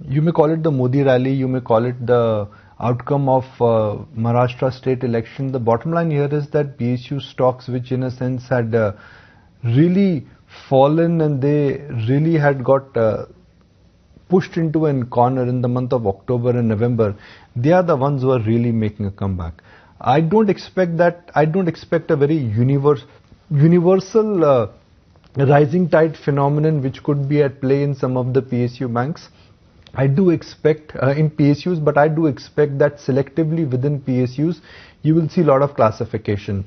You may call it the Modi rally, you may call it the outcome of Maharashtra state election. The bottom line here is that PSU stocks, which in a sense had really fallen and they really had got pushed into a corner in the month of October and November, they are the ones who are really making a comeback. I don't expect a very universal rising tide phenomenon which could be at play in some of the PSU banks. I do expect in PSUs, but I do expect that selectively within PSUs, you will see a lot of classification.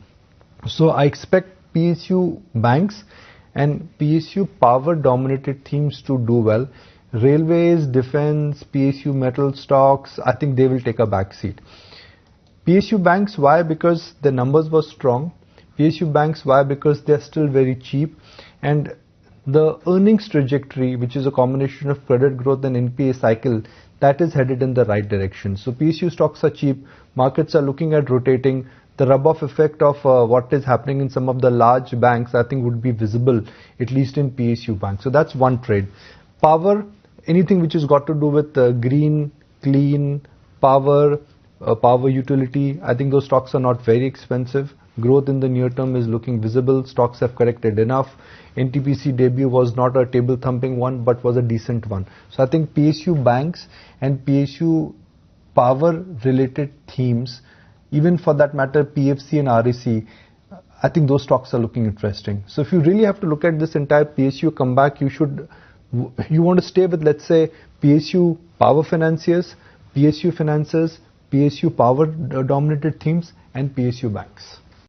So I expect PSU banks and PSU power dominated themes to do well. Railways, defense, PSU metal stocks, I think they will take a back seat. PSU banks, why? Because the numbers were strong. PSU banks, why? Because they are still very cheap, and the earnings trajectory, which is a combination of credit growth and NPA cycle, that is headed in the right direction. So PSU stocks are cheap, markets are looking at rotating. The rub-off effect of what is happening in some of the large banks, I think would be visible, at least in PSU banks. So that's one trade. Power, anything which has got to do with green, clean, power, power utility, I think those stocks are not very expensive. Growth in the near term is looking visible. Stocks have corrected enough. NTPC debut was not a table thumping one, but was a decent one. So I think PSU banks and PSU power related themes, even for that matter PFC and REC, I think those stocks are looking interesting. So if you really have to look at this entire PSU comeback, you want to stay with, let's say, PSU power financiers, PSU finances, PSU power dominated themes, and PSU banks.